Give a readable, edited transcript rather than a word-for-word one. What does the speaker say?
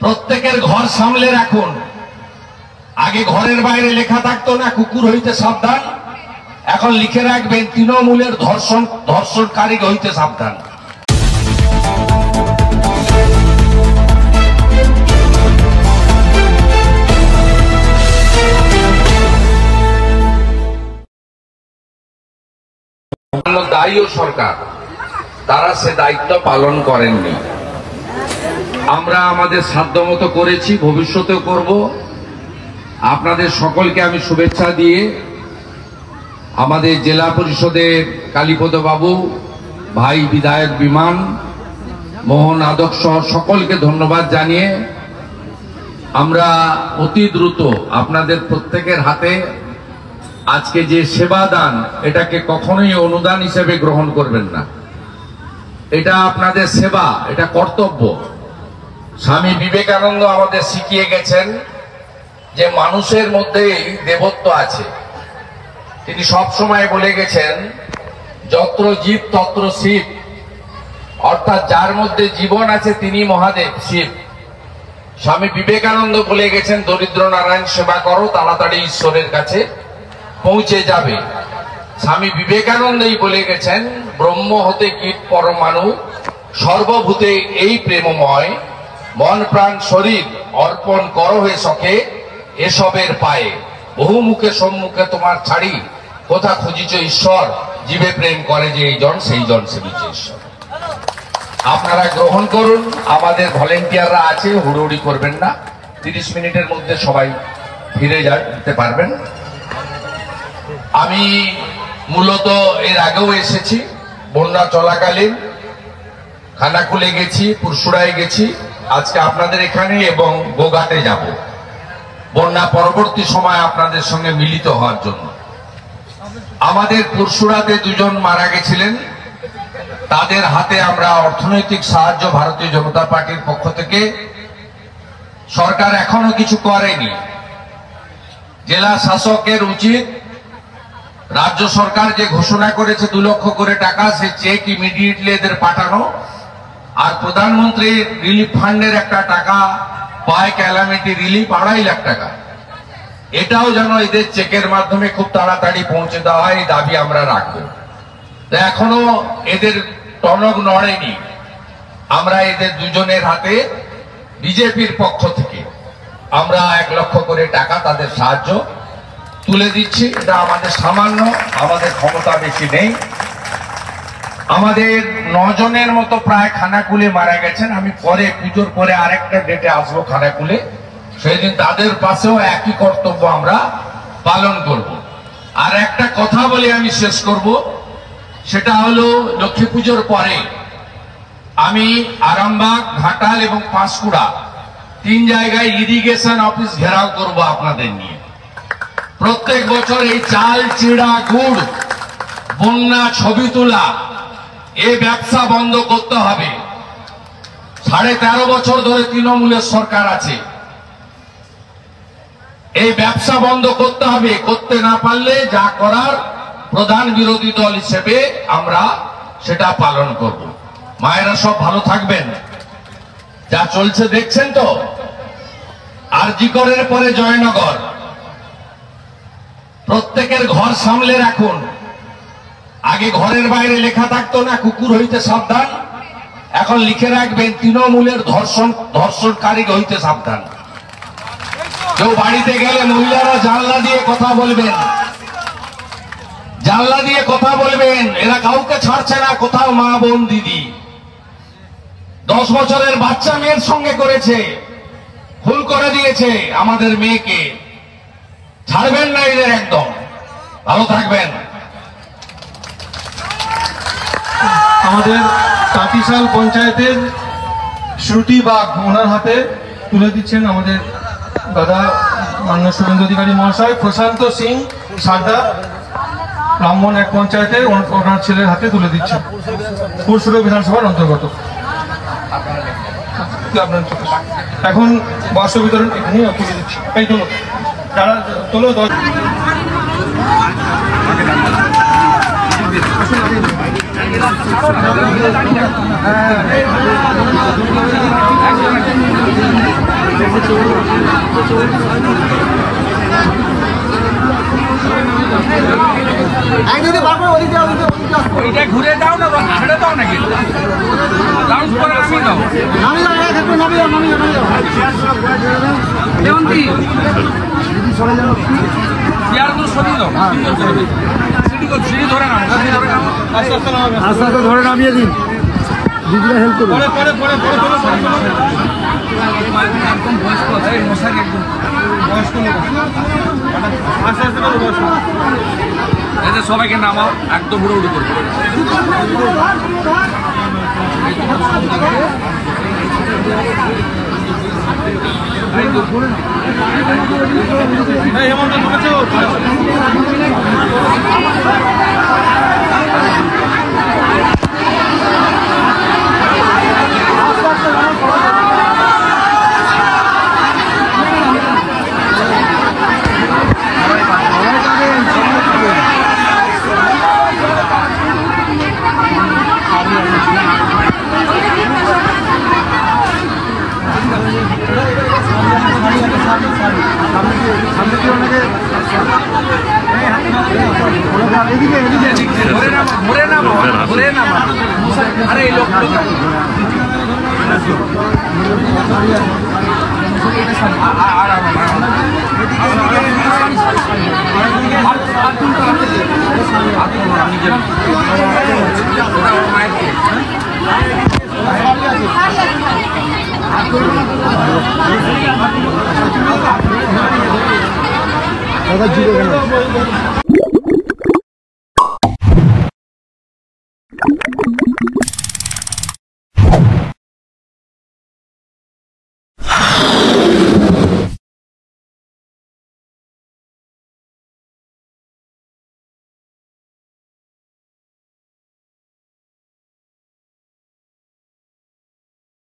প্রত্যেকের ঘর সামলে রাখুন। আগে ঘরের বাইরে লেখা থাকতো না কুকুর হইতে সাবধান, এখন লিখে রাখবেন তৃণমূলের ধর্ষণকারী হইতে সাবধান। দায়ী সরকার, তারা সে দায়িত্ব পালন করেননি। আমরা আমাদের সাধ্যমতো করেছি, ভবিষ্যতেও করব। আপনাদের সকলকে আমি শুভেচ্ছা দিয়ে আমাদের জেলা পরিষদের কালীপদ বাবু, ভাই বিধায়ক বিমান, মোহন আদর্শ সকলকে ধন্যবাদ জানিয়ে আমরা অতি দ্রুত আপনাদের প্রত্যেকের হাতে আজকে যে সেবা দান, এটাকে কখনোই অনুদান হিসেবে গ্রহণ করবেন না। এটা আপনাদের সেবা, এটা কর্তব্য। স্বামী বিবেকানন্দ আমাদের শিখিয়ে গেছেন যে মানুষের মধ্যেই দেবত্ব আছে। তিনি সব সময় বলে গেছেন যত্র জীব তত্র শিব, অর্থাৎ যার মধ্যে জীবন আছে তিনি মহাদেব শিব। স্বামী বিবেকানন্দ বলে গেছেন দরিদ্র নারায়ণ সেবা করো, তাড়াতাড়ি ঈশ্বরের কাছে পৌঁছে যাবে। স্বামী বিবেকানন্দই বলে গেছেন ব্রহ্ম হতে কীট পরমাণু, সর্বভূতে এই প্রেমময়, মন প্রাণ শরীর অর্পণ করো হে সখে এসবের পায়ে, বহু মুখে সম্মুখে তোমার ছাড়ি, কোথা খুঁজিছ ঈশ্বর, জীবে প্রেম করে যে এই জন সেই জন সেবিছে ঈশ্বর। আপনারা গ্রহণ করুন। আমাদের ভলেন্টিয়াররা আছে, হুড়োহুড়ি করবেন না, 30 মিনিটের মধ্যে সবাই ফিরে যেতে পারবেন। আমি মূলত এর আগেও এসেছি, বন্যা চলাকালীন খানাকুলে গেছি, পুরসুড়ায় গেছি, আজকে আপনাদের এখানে এবং গোঘাটে যাব বন্যা পরবর্তী সময় আপনাদের সঙ্গে মিলিত হওয়ার জন্য। আমাদের পুরসুড়াতে 2 জন মারা গেছিলেন, তাদের হাতে আমরা অর্থনৈতিক সাহায্য ভারতীয় জনতা পার্টির পক্ষ থেকে, সরকার এখনো কিছু করেনি। জেলা শাসকের উচিত রাজ্য সরকার যে ঘোষণা করেছে 2 লক্ষ করে টাকা, সে চেক ইমিডিয়েটলি এদের পাঠানো, আর প্রধানমন্ত্রী রিলিফ ফান্ডের একটা টাকা পায়, ক্যালামিটি রিলিফ 2.5 লাখ টাকা, এটাও যেন এদের চেকের মাধ্যমে খুব তাড়াতাড়ি পৌঁছে দেওয়া হয়, এই দাবি আমরা রাখবো। এখনো এদের টনক নড়েনি। আমরা এদের 2 জনের হাতে বিজেপির পক্ষ থেকে আমরা 1 লক্ষ করে টাকা তাদের সাহায্য তুলে দিচ্ছি। এটা আমাদের সামান্য, আমাদের ক্ষমতা বেশি নেই। আমাদের 9 জনের মতো প্রায় খানাকুলে মারা গেছেন। আমি পরে পুজোর পরে আরেকটা ডেটে আসবো খানাকুলে, সেই দিন তাদের পাশেও একই কর্তব্য আমরা পালন করব। আর একটা কথা বলে আমি শেষ করব, সেটা হলো লক্ষ্মী পুজোর পরে আমি আরামবাগ, ঘাটাল এবং পাঁশকুড়া 3 জায়গায় ইরিগেশন অফিস ঘেরাও করব আপনাদের নিয়ে। প্রত্যেক বছর এই চাল, চিড়া, গুড়, বন্যা ছবি তোলা, এই ব্যবসা বন্ধ করতে হবে। 13.5 বছর ধরে তৃণমূলের সরকার আছে, এই ব্যবসা বন্ধ করতে হবে। করতে না পারলে যা করার প্রধান বিরোধী দল হিসেবে আমরা সেটা পালন করব। মায়েরা সব ভালো থাকবেন। যা চলছে দেখছেন তো, আরজি করের পরে জয়নগর, প্রত্যেকের ঘর সামলে রাখুন। আগে ঘরের বাইরে লেখা থাকতো না কুকুর হইতে সাবধান, এখন লিখে রাখবেন তৃণমূলের ধর্ষণকারী হইতে সাবধান। কেউ বাড়িতে গেলে মহিলারা জানলা দিয়ে কথা বলবেন, জানলা দিয়ে কথা বলবেন। এরা কাউকে ছাড়ছে না, কোথাও মা, বোন, দিদি। 10 বছরের বাচ্চা মেয়ের সঙ্গে করেছে, খুন করে দিয়েছে আমাদের মেয়েকে। ছাড়বেন না এদের একদম। ভালো থাকবেন। আমাদের তাঁতিশাল পঞ্চায়েতের শ্রুতি বাগ ওনার হাতে তুলে দিচ্ছেন আমাদের দাদা মাননীয় শুভেন্দু অধিকারী মহাশয়। প্রশান্ত সিং সারদা ব্রাহ্মণ 1 পঞ্চায়েতে ওনার ছেলের হাতে তুলে দিচ্ছেন, পুরসুরা বিধানসভার অন্তর্গত। এখন বস্ত্র বিতরণ এখানেই তুলে দিচ্ছি। এই তোলো, যারা তোলো এটা ঘুরে দাও না, ছেড়ে দাও নাকি? লাউন্স করে নামিয়ে দাও। দেবন্তী চেয়ারগুলো সরিয়ে দাও। সিঁড়ি ধরে নাও, আস্তে আস্তে নামাবেন। আস্তে আস্তে ধরে নামিয়ে দিন, দিদিরা হেল্প করুন। পরে পরে পরে পরে পরে একদম বয়স্ক, এই মশারি একদম বয়স্ক লোক আস্তে আস্তে করে বয়স্ক। এদের সবাইকে নামাও, একদম উড়ে উড়ে করবে। এই হেমন্ত ঢুকেছো? ঘুরে নামো, ঘুরে নামো। আরে এই লোক দাদা জিরো